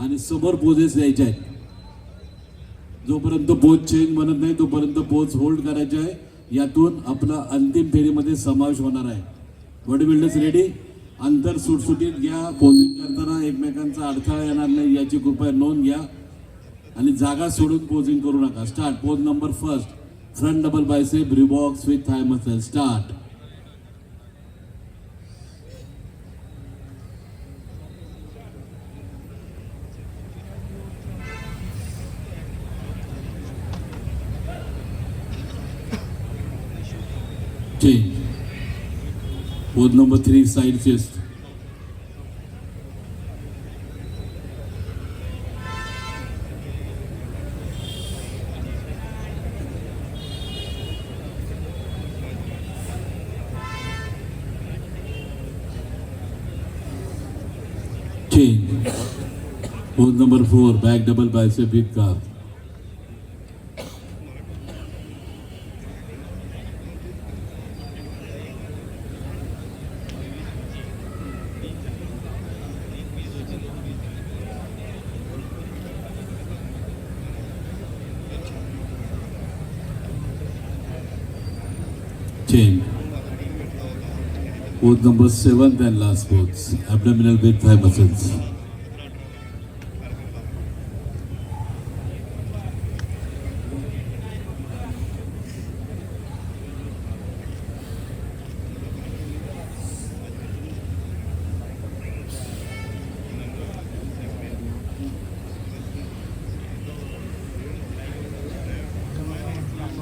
आणि समोर पोजेस द्यायचे आहेत. जोपर्यंत पोज चेंज म्हणत नाही तोपर्यंत पोज होल्ड करायचे आहे. यातून आपला अंतिम फेरीमध्ये समावेश होणार आहे. Body builders ready. अंतर सुटसुटीत घ्या. पोजिंग करताना एकमेकांचा अडथळा येणार नाही याची कृपया नोंद घ्या आणि जागा सोडून पोजिंग करू नका. Start. Pose number first. Front double bicep रिबॉक्स with thigh muscle. Start. Change. Pose number 3, side chest. Change. Pose number 4, back double bicep with calf. Change. Pose number 7 and last pose. Abdominal with thigh muscles.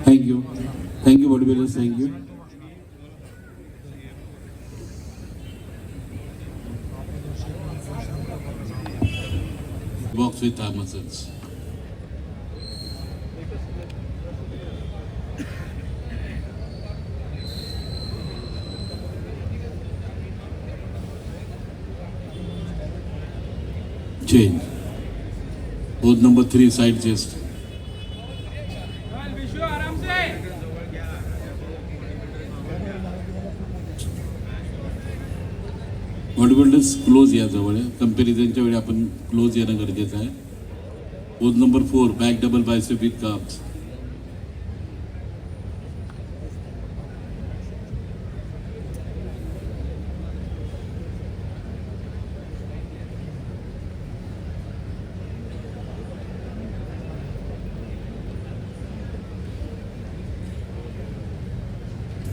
Thank you. Thank you, bodybuilders. Thank you. Box with thigh muscles. Change. Pose number 3, side chest. Bodybuilders close या जवळ. कंपॅरिझनच्या वेळी आपण close येणं गरजेचं आहे. Pose number 4, back double bicep with काप्स.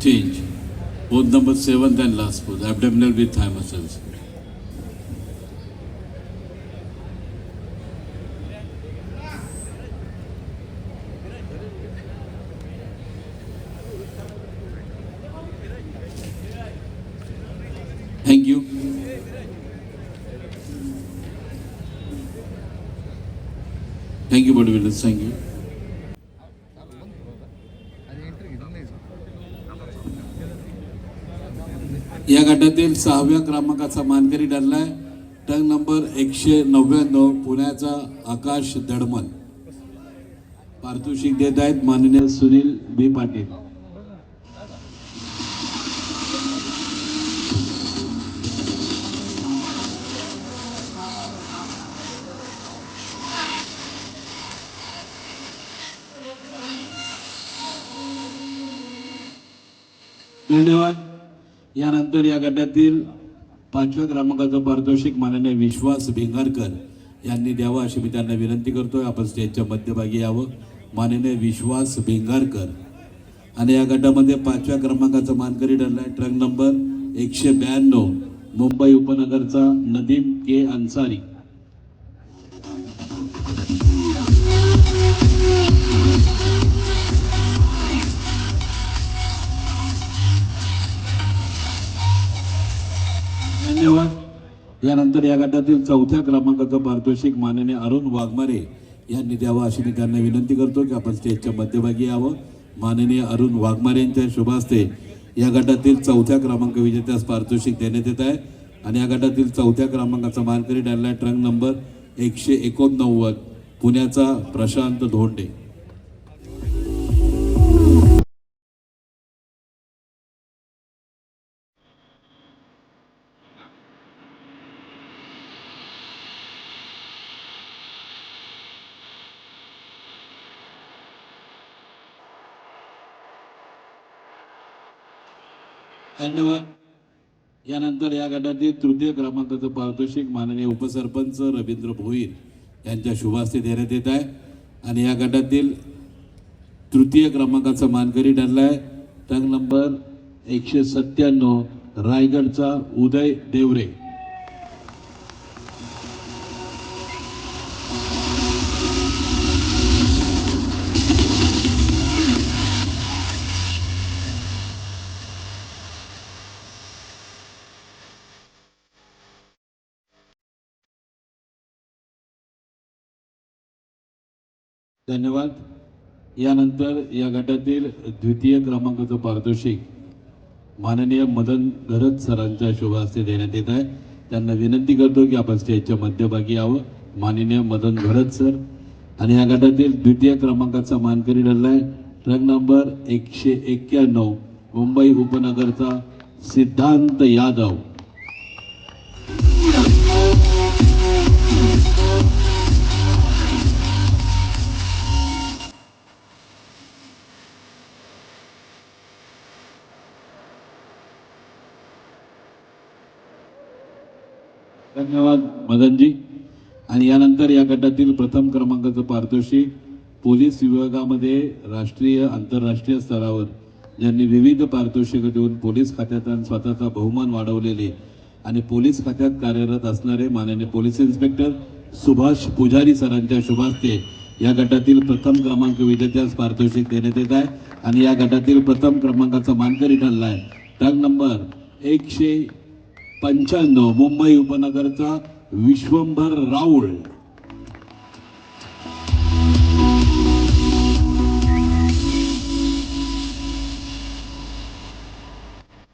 Change. Pose number 7 and last pose. Abdominal with thigh muscles. Thank you. Thank you, bodybuilders. Thank you. या गटातील 6व्या क्रमांकाचा मानकरी ठरलाय टंग नंबर 199 पुण्याचा आकाश दडमन. पारितोषिक देत आहेत माननीय सुनील बी पाटील. धन्यवाद. यानंतर या गटातील 5व्या क्रमांकाचं पारितोषिक माननीय विश्वास भिंगारकर यांनी द्यावं अशी मी त्यांना विनंती करतोय. आपण स्टेजच्या मध्यभागी यावं. माननीय विश्वास भिंगारकर. आणि या गटामध्ये 5व्या क्रमांकाचा मानकरी ठरलाय ट्रक नंबर 192 मुंबई उपनगरचा नदीम के अन्सारी. धन्यवाद. यानंतर या गटातील 4थ्या क्रमांकाचं पारितोषिक माननीय अरुण वाघमारे यांनी द्यावं अशी मी त्यांना विनंती करतो की आपण स्टेजच्या मध्यभागी यावं. माननीय अरुण वाघमारे यांच्या शुभ हस्ते या गटातील 4थ्या क्रमांक विजेत्यास पारितोषिक देण्यात येत आहे. आणि या गटातील 4थ्या क्रमांकाचा मानकरी ठरलाय ट्रक नंबर 189 पुण्याचा प्रशांत धोंडे. धन्यवाद। यानंतर या गटातील तृतीय क्रमांकाचं पारितोषिक माननीय उपसरपंच रवींद्र भोईर यांच्या शुभास्ते देण्यात येत आहे आणि या गटातील तृतीय क्रमांकाचा मानकरी ठरलाय टंग नंबर 197 रायगडचा उदय देवरे। धन्यवाद। यानंतर या गटातील द्वितीय क्रमांकाचं पारितोषिक माननीय मदन घरत सरांच्या शुभ हस्ते देण्यात येत आहे। त्यांना विनंती करतो की आपण स्टेजच्या मध्यभागी यावं। माननीय मदन घरत सर आणि या गटातील द्वितीय क्रमांकाचा मानकरी ठरलाय ट्रक नंबर 191 मुंबई उपनगरचा सिद्धांत यादव। धन्यवाद मदनजी। आणि यानंतर या गटातील प्रथम क्रमांकाचं पारितोषिक पोलीस विभागामध्ये राष्ट्रीय आंतरराष्ट्रीय स्तरावर ज्यांनी विविध पारितोषिकं देऊन पोलीस खात्यात स्वतःचा बहुमान वाढवलेले आणि पोलीस खात्यात कार्यरत असणारे माननीय पोलीस इन्स्पेक्टर सुभाष पुजारी सरांच्या शुभास्ते या गटातील प्रथम क्रमांक विजेत्यास पारितोषिक देण्यात येत आहे आणि या गटातील प्रथम क्रमांकाचा मानकरी ठरला आहे टंग नंबर 195 मुंबई उपनगरचा विश्वंभर राऊळ।